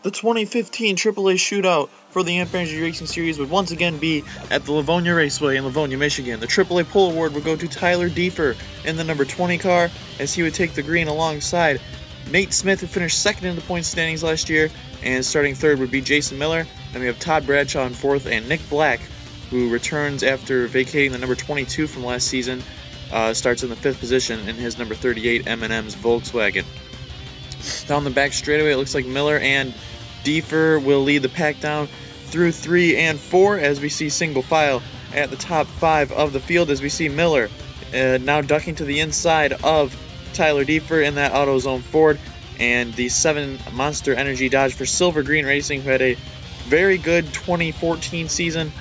The 2015 AAA Shootout for the Amp Energy Racing Series would once again be at the Livonia Raceway in Livonia, Michigan. The AAA pole award would go to Tyler Diefer in the number 20 car, as he would take the green alongside Nate Smith, who finished second in the points standings last year, and starting third would be Jason Miller. Then we have Todd Bradshaw in fourth, and Nick Black, who returns after vacating the number 22 from last season, starts in the fifth position in his number 38 M&M's Volkswagen. Down the back straightaway, it looks like Miller and Diefer will lead the pack down through 3 and 4 as we see single file at the top 5 of the field, as we see Miller now ducking to the inside of Tyler Diefer in that AutoZone Ford, and the 7 Monster Energy Dodge for Silver Green Racing, who had a very good 2014 season,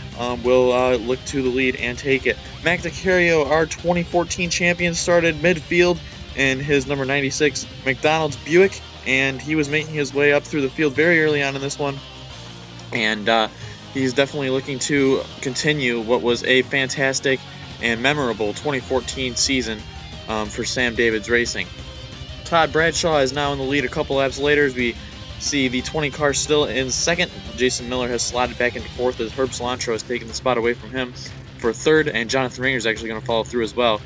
will look to the lead and take it. Mac DiCario, our 2014 champion, started midfield in his number 96 McDonald's Buick, and he was making his way up through the field very early on in this one, and he's definitely looking to continue what was a fantastic and memorable 2014 season for Sam Davids Racing. Todd Bradshaw is now in the lead a couple laps later, as we see the 20 car still in second. Jason Miller has slotted back into fourth, as Herb Cilantro has taken the spot away from him for third, and Jonathan Ringer is actually going to follow through as well.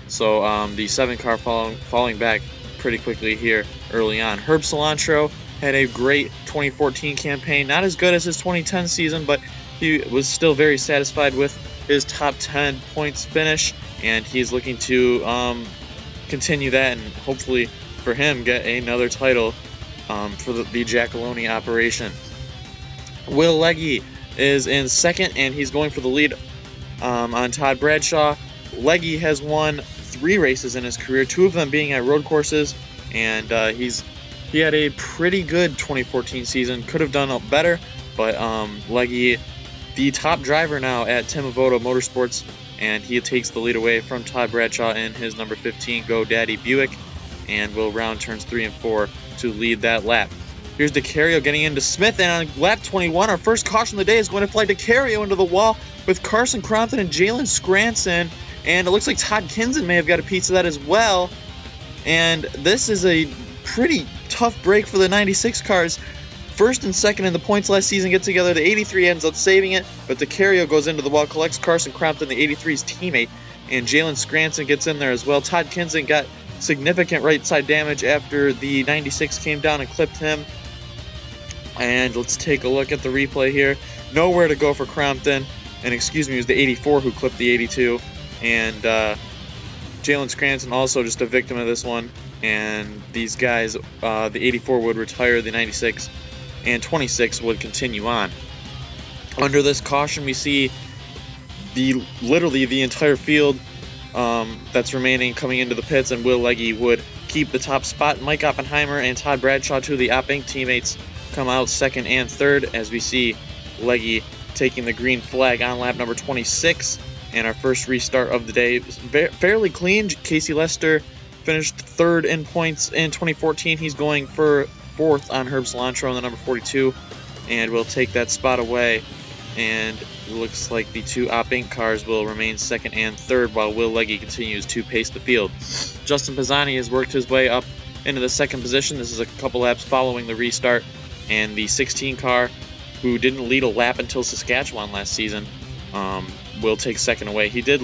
So the 7 car falling back pretty quickly here early on. Herb Cilantro had a great 2014 campaign, not as good as his 2010 season, but he was still very satisfied with his top 10 points finish, and he's looking to continue that and hopefully for him get another title for the Giacalone operation. Will Legge is in second, and he's going for the lead on Todd Bradshaw. Legge has won 3 races in his career, 2 of them being at road courses, and he had a pretty good 2014 season. Could have done better, but Legge, the top driver now at Tim Avoto Motorsports, and he takes the lead away from Todd Bradshaw in his number 15 GoDaddy Buick, and will round turns 3 and 4 to lead that lap. Here's DiCario getting into Smith, and on lap 21, our first caution of the day is going to fly DiCario into the wall with Carson Crompton and Jalen Scranton, and it looks like Todd Kinsen may have got a piece of that as well. And this is a pretty tough break for the 96 cars. First and second in the points last season get together. The 83 ends up saving it, but DiCario goes into the wall, collects Carson Crompton, the 83's teammate, and Jalen Scranton gets in there as well. Todd Kinsen got significant right side damage after the 96 came down and clipped him. And let's take a look at the replay here. Nowhere to go for Crompton, and excuse me, it was the 84 who clipped the 82. And Jalen Scranton also just a victim of this one. And these guys, the 84 would retire the 96, and 26 would continue on. Under this caution, we see literally the entire field that's remaining coming into the pits, and Will Legge would keep the top spot. Mike Oppenheimer and Todd Bradshaw, 2 of the Op Inc. teammates, come out second and third, as we see Legge taking the green flag on lap number 26. And our first restart of the day is fairly clean. Casey Lester finished third in points in 2014. He's going for fourth on Herb Cilantro in the number 42, and will take that spot away. And it looks like the 2 Op Inc. cars will remain second and third, while Will Legge continues to pace the field. Justin Pisani has worked his way up into the second position. This is a couple laps following the restart, and the 16 car, who didn't lead a lap until Saskatchewan last season, will take second away. He did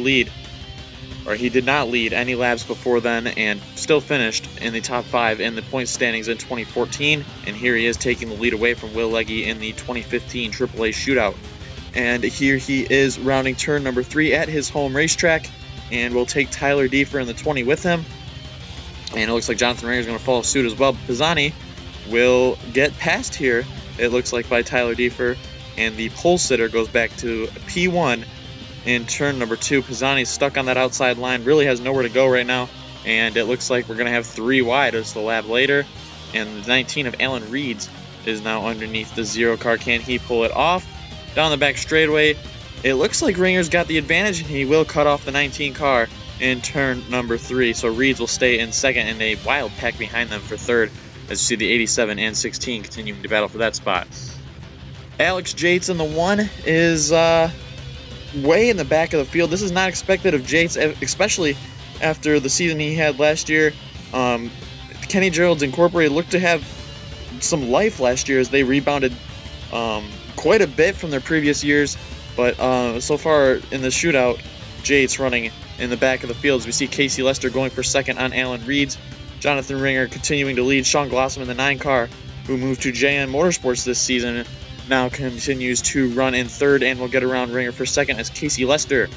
not lead any laps before then, and still finished in the top 5 in the point standings in 2014. And here he is taking the lead away from Will Legge in the 2015 AAA Shootout. And here he is rounding turn number 3 at his home racetrack, and will take Tyler Diefer in the 20 with him. And it looks like Jonathan Ringer is going to follow suit as well. Pisani will get passed here, it looks like, by Tyler Diefer, and the pole sitter goes back to P1 in turn number 2. Pisani's stuck on that outside line, really has nowhere to go right now, and it looks like we're going to have 3 wide as the lap later. And the 19 of Alan Reeds is now underneath the 0 car. Can he pull it off? Down the back straightaway, it looks like Ringer's got the advantage, and he will cut off the 19 car in turn number 3. So Reeds will stay in second, and a wild pack behind them for third, as you see the 87 and 16 continuing to battle for that spot. Alex Yates in the 1 is way in the back of the field. This is not expected of Yates, especially after the season he had last year. Kenny Gerald's Incorporated looked to have some life last year as they rebounded quite a bit from their previous years. But so far in the shootout, Jade's running in the back of the field as we see Casey Lester going for second on Alan Reed's. Jonathan Ringer continuing to lead. Sean Glossom in the 9 car, who moved to JN Motorsports this season, now continues to run in third and will get around Ringer for second as Casey Lester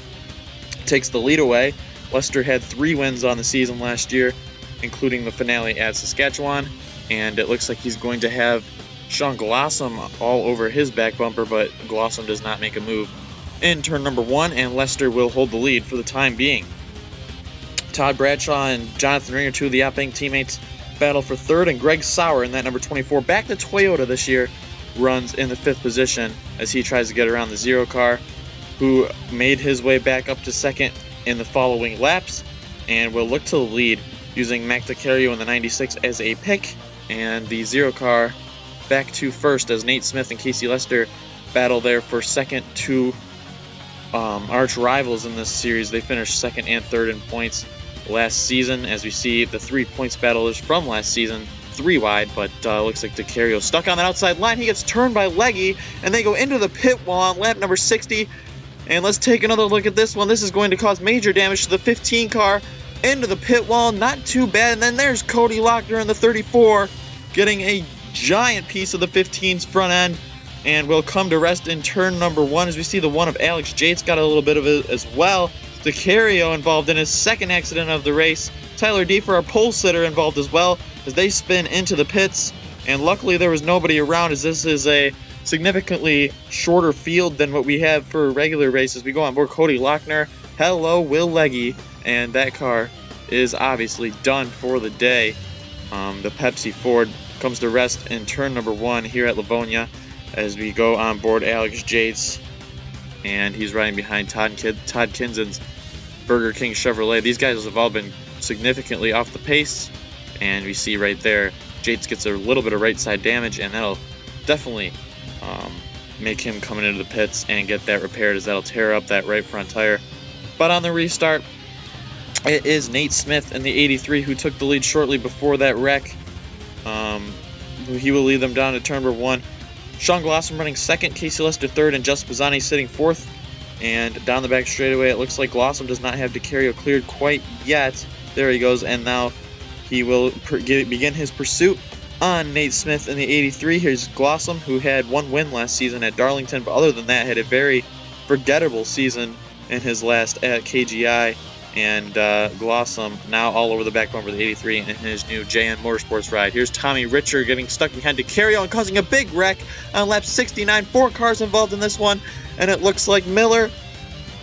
takes the lead away. Lester had 3 wins on the season last year, including the finale at Saskatchewan, and it looks like he's going to have Sean Glossom all over his back bumper, but Glossom does not make a move in turn number 1, and Lester will hold the lead for the time being. Todd Bradshaw and Jonathan Ringer, 2 of the Opbank teammates, battle for third, and Greg Sauer in that number 24, back to Toyota this year, runs in the 5th position as he tries to get around the 0 car, who made his way back up to second in the following laps, and will look to the lead using Mac DeCario in the 96 as a pick, and the 0 car back to first as Nate Smith and Casey Lester battle there for second, 2 arch rivals in this series. They finished second and third in points last season, as we see the 3 points battle is from last season, 3 wide, but looks like DeCario stuck on that outside line. He gets turned by Leggy, and they go into the pit wall on lap number 60. And let's take another look at this one. This is going to cause major damage to the 15 car into the pit wall. Not too bad. And then there's Cody Lochner in the 34 getting a giant piece of the 15's front end, and will come to rest in turn number 1 as we see the one of Alex Jates got a little bit of it as well. DeCario involved in his second accident of the race. Tyler Deefer, our pole sitter, involved as well as they spin into the pits, and luckily there was nobody around as this is a significantly shorter field than what we have for regular races. We go on board Cody Lochner. Hello, Will Leggy, and that car is obviously done for the day. The Pepsi Ford comes to rest in turn number 1 here at Livonia as we go on board Alex Jates, and he's riding behind Todd Kinsen's Burger King Chevrolet. These guys have all been significantly off the pace, and we see right there Jates gets a little bit of right side damage, and that'll definitely make him coming into the pits and get that repaired, as that'll tear up that right front tire. But on the restart, it is Nate Smith in the 83 who took the lead shortly before that wreck. He will lead them down to turn number 1. Sean Glossom running second, Casey Lester third, and Just Pisani sitting 4th. And down the back straightaway, it looks like Glossom does not have DeCario cleared quite yet. There he goes, and now he will begin his pursuit on Nate Smith in the 83. Here's Glossom, who had 1 win last season at Darlington, but other than that had a very forgettable season in his last at KGI. And Glossom now all over the back bumper of the 83 in his new JN Motorsports ride. Here's Tommy Richer getting stuck behind DeCario and causing a big wreck on lap 69. 4 cars involved in this one, and it looks like Miller,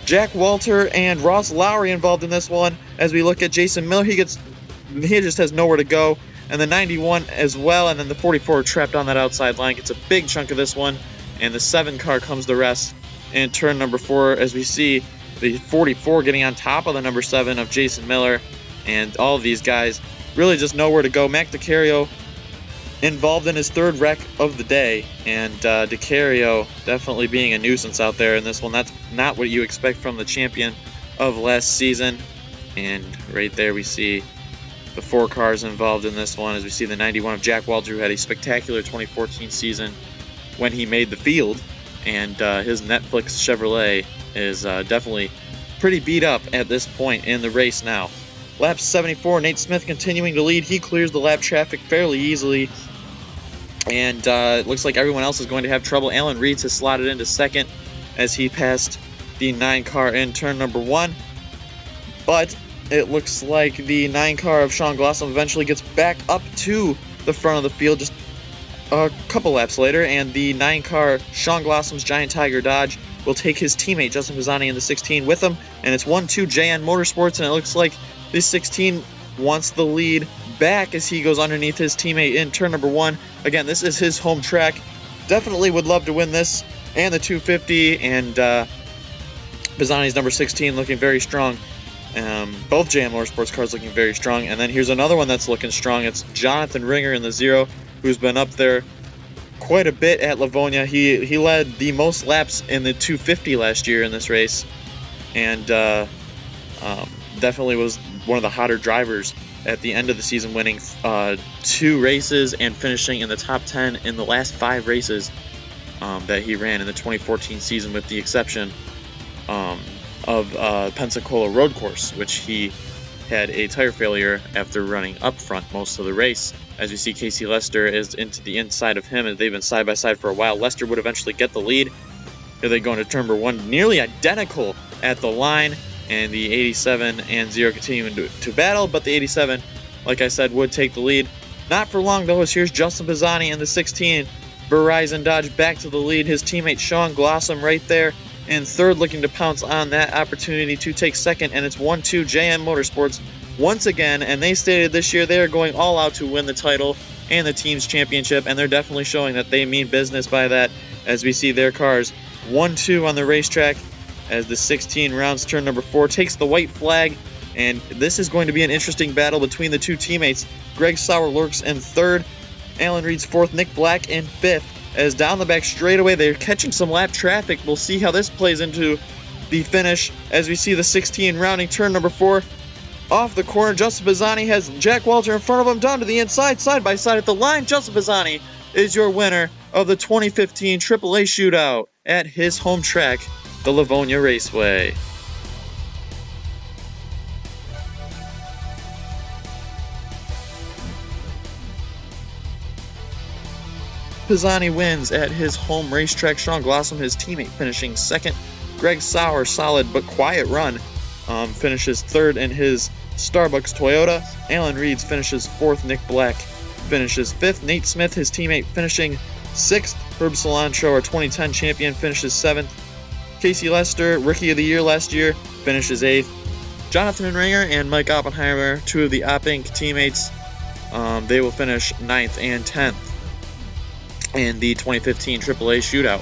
Jack Walter, and Ross Lowry involved in this one. As we look at Jason Miller, he just has nowhere to go, and the 91 as well, and then the 44 trapped on that outside line gets a big chunk of this one, and the 7 car comes to rest in turn number 4 as we see the 44 getting on top of the number 7 of Jason Miller, and all of these guys really just nowhere to go. Mac DeCario involved in his 3rd wreck of the day, and DeCario definitely being a nuisance out there in this one. That's not what you expect from the champion of last season. And right there we see the 4 cars involved in this one, as we see the 91 of Jack Walter, who had a spectacular 2014 season when he made the field, and his Netflix Chevrolet is definitely pretty beat up at this point in the race now. Lap 74, Nate Smith continuing to lead. He clears the lap traffic fairly easily, and it looks like everyone else is going to have trouble. Alan Reeds has slotted into second as he passed the 9 car in turn number 1, but it looks like the 9 car of Sean Glossom eventually gets back up to the front of the field just a couple laps later, and the 9 car Sean Glossom's Giant Tiger Dodge will take his teammate Justin Pisani in the 16 with him, and it's 1-2 JN Motorsports, and it looks like this 16 wants the lead back as he goes underneath his teammate in turn number 1. Again, this is his home track. Definitely would love to win this and the 250, and Pisani's number 16 looking very strong. Both JN Motorsports cars looking very strong, and then here's another one that's looking strong. It's Jonathan Ringer in the 0, who's been up there quite a bit at Livonia. He led the most laps in the 250 last year in this race, and definitely was one of the hotter drivers at the end of the season, winning 2 races and finishing in the top 10 in the last 5 races that he ran in the 2014 season, with the exception of Pensacola Road Course, which he had a tire failure after running up front most of the race. As you see, Casey Lester is into the inside of him, and they've been side by side for a while. Lester would eventually get the lead. Here they go into turn number 1, nearly identical at the line, and the 87 and 0 continuing to battle, but the 87, like I said, would take the lead. Not for long, though, as here's Justin Pisani in the 16. Verizon Dodge back to the lead. His teammate Sean Glossom right there in third, looking to pounce on that opportunity to take second, and it's 1-2 JM Motorsports once again, and they stated this year they are going all out to win the title and the team's championship, and they're definitely showing that they mean business by that, as we see their cars 1-2 on the racetrack as the 16 rounds turn number 4, takes the white flag, and this is going to be an interesting battle between the two teammates. Greg Sauer lurks in third, Alan Reed's fourth, Nick Black in fifth, as down the back straightaway they're catching some lap traffic. We'll see how this plays into the finish as we see the 16 rounding turn number 4. Off the corner, Justin Pisani has Jack Walter in front of him, down to the inside, side by side at the line. Justin Pisani is your winner of the 2015 AAA Shootout at his home track, the Livonia Raceway. Pisani wins at his home racetrack. Sean Glossom, his teammate, finishing second. Greg Sauer, solid but quiet run, finishes third in his Starbucks Toyota. Alan Reeds finishes fourth. Nick Black finishes fifth. Nate Smith, his teammate, finishing sixth. Herb Cilantro, our 2010 champion, finishes seventh. Casey Lester, Rookie of the Year last year, finishes eighth. Jonathan Ringer and Mike Oppenheimer, two of the Op Inc. teammates, they will finish 9th and 10th in the 2015 AAA Shootout.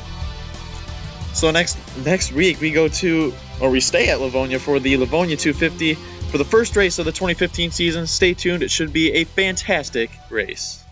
So next week we stay at Livonia for the Livonia 250 for the first race of the 2015 season. Stay tuned, it should be a fantastic race.